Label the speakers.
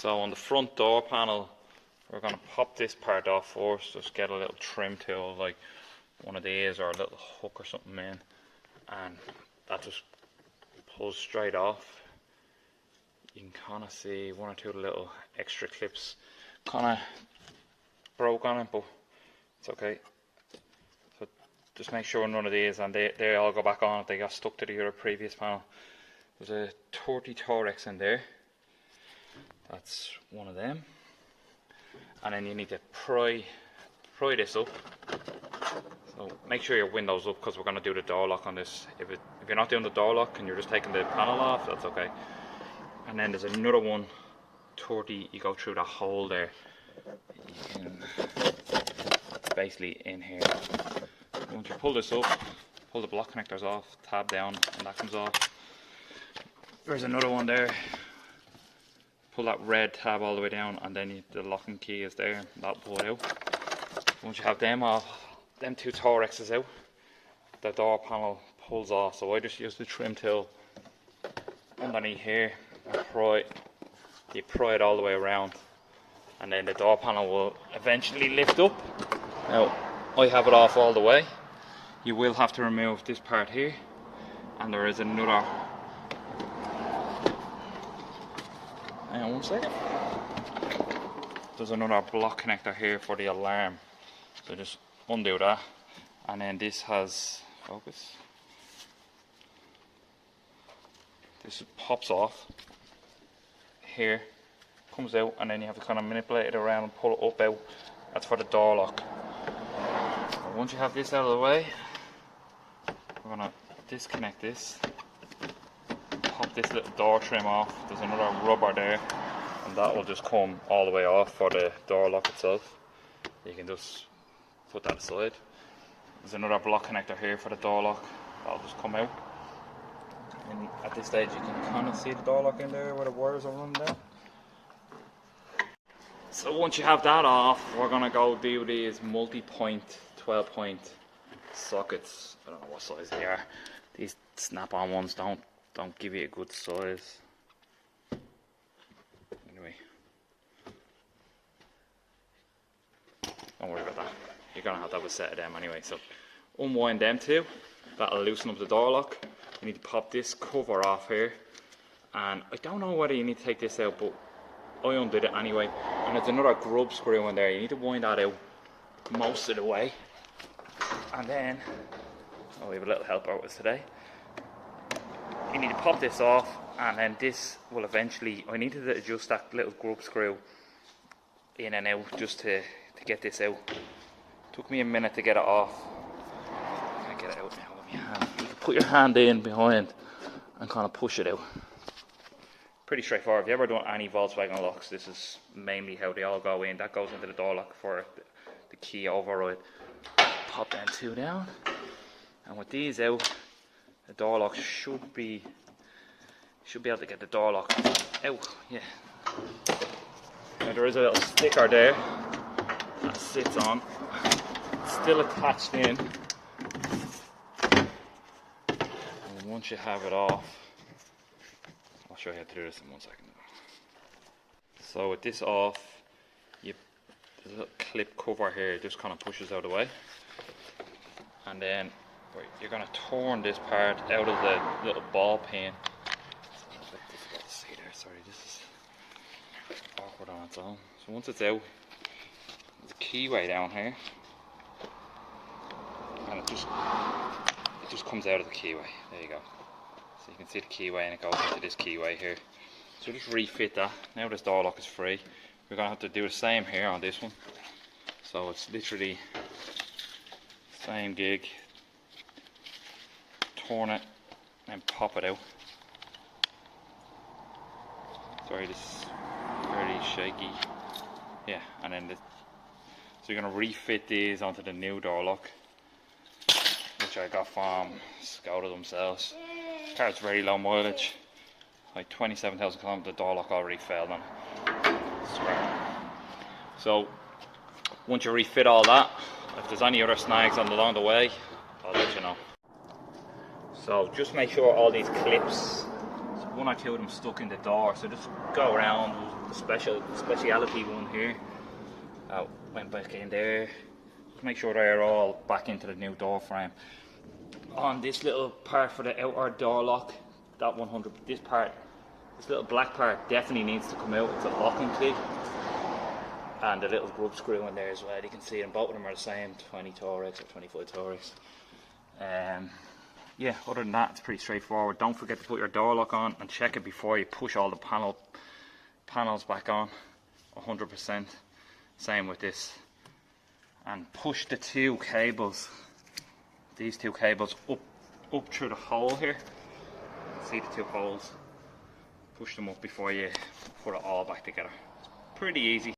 Speaker 1: So on the front door panel, we're going to pop this part off first. Just get a little trim tool, like one of these, or a little hook or something in, and that just pulls straight off. You can kind of see one or two little extra clips kind of broke on it, but it's okay. So just make sure none of these, and they all go back on if they got stuck to the other previous panel. There's a 30 Torex in there. That's one of them. And then you need to pry this up. So make sure your window's up, because we're going to do the door lock on this. If you're not doing the door lock and you're just taking the panel off, that's okay. And then there's another one, 30, you go through that hole there. It's basically in here. Once you pull this up, pull the block connectors off, tab down, and that comes off. There's another one there. Pull that red tab all the way down, and then the locking key is there. That'll pull it out. Once you have them off, them two Torexes out, the door panel pulls off. So I just use the trim tool underneath here and you pry it all the way around, and then the door panel will eventually lift up. Now I have it off all the way. You will have to remove this part here, and there is another. Hang on one second. There's another block connector here for the alarm. So just undo that. And then this has, focus. This pops off here, comes out, and then you have to kind of manipulate it around and pull it up out. That's for the door lock. And once you have this out of the way, we're going to disconnect this. Pop this little door trim off. There's another rubber there, and that will just come all the way off for the door lock itself. You can just put that aside. There's another block connector here for the door lock. That'll just come out. And at this stage you can kind of see the door lock in there where the wires are running down. So once you have that off, we're going to go do these multi-point 12-point sockets. I don't know what size they are. These snap-on ones don't give you a good size. Anyway, don't worry about that. You're gonna have to have a set of them anyway. So unwind them two. That'll loosen up the door lock. You need to pop this cover off here, and I don't know whether you need to take this out, but I undid it anyway. And there's another grub screw in there. You need to wind that out most of the way, and then we have a little helper with us today. You need to pop this off, and then this will eventually, I need to adjust that little grub screw in and out just to get this out. Took me a minute to get it off. I can't get it out now with my hand. You can put your hand in behind and kind of push it out. Pretty straightforward. If you ever done any Volkswagen locks, this is mainly how they all go in. That goes into the door lock for the key override. Pop them two down, and with these out, the door lock should be able to get the door lock out. Yeah. Now there is a little sticker there that sits on. It's still attached in. And once you have it off, I'll show you how to do this in 1 second. So with this off, there's a little clip cover here. It just kind of pushes out of the way, and then you're going to turn this part out of the little ball peen. Sorry, this is awkward on its own. So once it's out, there's a keyway down here, and it just comes out of the keyway. There you go. So you can see the keyway, and it goes into this keyway here. So just refit that. Now this door lock is free. We're going to have to do the same here on this one. So it's literally same gig. Turn it and pop it out. Sorry, this is very shaky. Yeah, and then so you're going to refit these onto the new door lock, which I got from Skoda themselves. The car's very low mileage, like 27,000 kilometers. The door lock already failed on it. So once you refit all that, if there's any other snags along the way, I'll let you know. So just make sure all these clips, one or two of them stuck in the door, so just go around the speciality one here. Went back in there. Just make sure they're all back into the new door frame. On this little part for the outer door lock, that 100, this little black part definitely needs to come out. It's a locking clip. And the little grub screw in there as well. You can see them, both of them are the same, 20 Torex or 25 Torex. Yeah, other than that, it's pretty straightforward. Don't forget to put your door lock on and check it before you push all the panels back on. 100%. Same with this. And push the two cables, these two cables, up through the hole here. See the two holes? Push them up before you put it all back together. It's pretty easy.